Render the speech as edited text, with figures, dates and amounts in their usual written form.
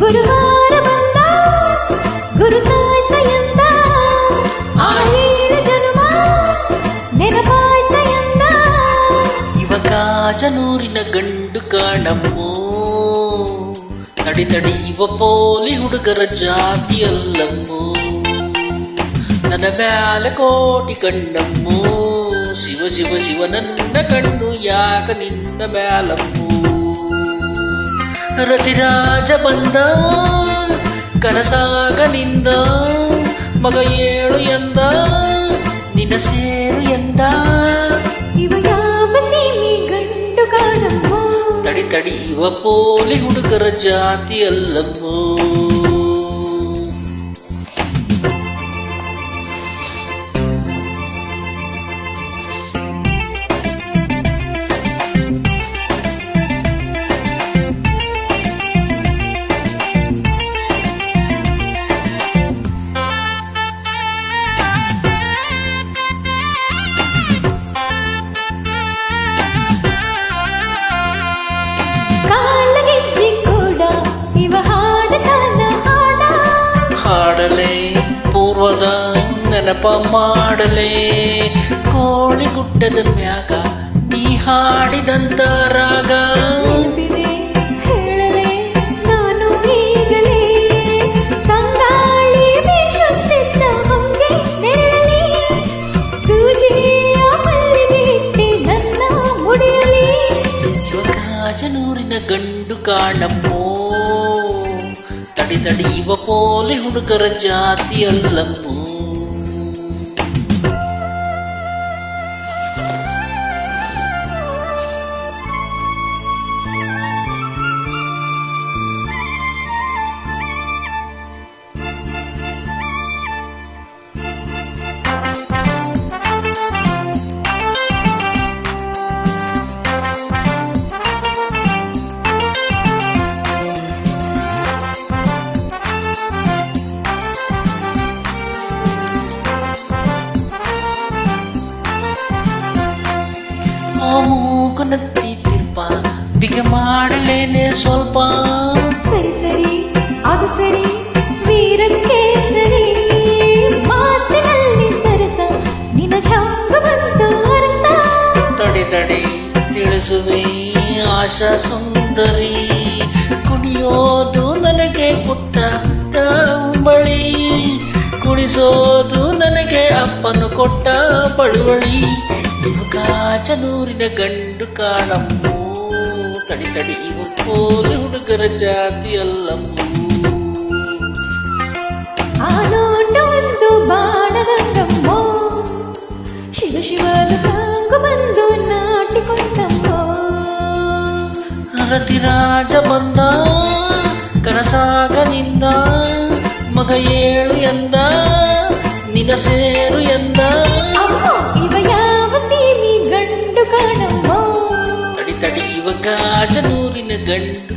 ಗುರುವಾರ ಬಂದ ಗುರುತಾಯ್ತ ಎಂದ ಆ ಏಳು ಜನುಮ ನೆನಪಾಯ್ತ ಎಂದ ಇವ ಕಾಜನೂರಿನ ಗಂಡು ಕಾಣಮ್ಮೋ ತಡಿ ತಡಿ ಇವ ಪೋಲಿ ಹುಡುಗರ ಜಾತಿಯಲ್ಲಮ್ಮೋ ನನ್ನ ಮ್ಯಾಲ ಕೋಟಿ ಕಣ್ಣಮ್ಮೋ ಶಿವ ಶಿವ ಶಿವ ನನ್ನ ಕಣ್ಣು ಯಾಕ ನಿನ್ನ ಮ್ಯಾಲಮ್ಮೋ ರತಿರಾಜ ಬಂದ ಕನಸಾಗ ನಿಂದ ಮಗ ಏಳು ಎಂದ ನಿನ್ನ ಸೇರು ಎಂದ ಇವ ಯಾವ ಸೀಮೆ ಗಂಡು ಕಾಣಮ್ಮೋ ತಡಿ ತಡಿ ಇವ ಪೋಲಿ ಹುಡುಗರ ಜಾತಿ ಅಲ್ಲಮ್ಮೋ ಹಾಡಲೇ ಪೂರ್ವದ ನೆನಪ ಮಾಡಲೇ ಕೋಳಿಗುಡ್ಡದ ಮ್ಯಾಗ ನೀ ಹಾಡಿದಂತ ರಾಗ ಹೇಳಲೇ ನಾನು ಈಗಲೇ ತಂಗಾಳಿ ಬೀಸುತ್ತಿದ್ದ ಹಂಗೆ ನೆರಳಲಿ ಸೂಜಿಯ ಮಲ್ಲಿಗೆ ಇಟ್ಟೆ ನನ್ನ ಮುಡಿಯಲಿ ಕಾಜನೂರಿನ ಗಂಡು ಕಾಣಮ್ಮೋ ತಡಿ ತಡಿ ಇವ ಪೋಲಿ ಹುಡುಗರ ಜಾತಿ ಅಲ್ಲಮ್ಮೋ ಮೂಗನತ್ತಿ ತಿರ್ಪ ಬಿಗೆ ಮಾಡಲೇನೆ ಸ್ವಲ್ಪ ಸರಿ ಸರಿ ಅದು ಸರಿ ವೀರಕ್ಕೆ ಸರಿ ಮಾತಿನಲ್ಲಿ ಸರಸ ನಿನಗ್ಯಾಂಗ ಬಂತು ಅರಸ ತಡೆ ತಡೆ ತಿಳಿಸುವೆ ಆಶಾ ಸುಂದರಿ ಕುಣಿಯೋದು ನನಗೆ ಪುಟ್ಟ ಬಳಿ ಕುಣಿಸೋದು ನನಗೆ ಅಪ್ಪನು ಕೊಟ್ಟ ಬಳುವಳಿ ಕಾಚನೂರಿನ ಗಂಡು ಕಾಣಮ್ಮೋ ತಡಿ ತಡಿ ಇವ ಪೋಲಿ ಹುಡುಗರ ಜಾತಿ ಅಲ್ಲಮ್ಮೋ ಆನೋಟೊಂದು ಬಾಣದಂಗಮ್ಮೋ ಶಿವ ಶಿವದ ತಾಂಗು ಬಂದು ನಾಟಿಕೊಂಡಮ್ಮೋ ರತಿರಾಜ ಬಂದ ಕನಸಾಗ ನಿಂದ ಮಗ ಏಳು ಎಂದ ನಿನ ಸೇರು ಎಂದ ಇವ ಯಾವ ಸೀಮಿ ಗಂಡು ಕಾಣಮ್ಮೋ ತಡಿ ತಡಿ ಇವ ಕಾಜನೂರಿನ ಗಂಡು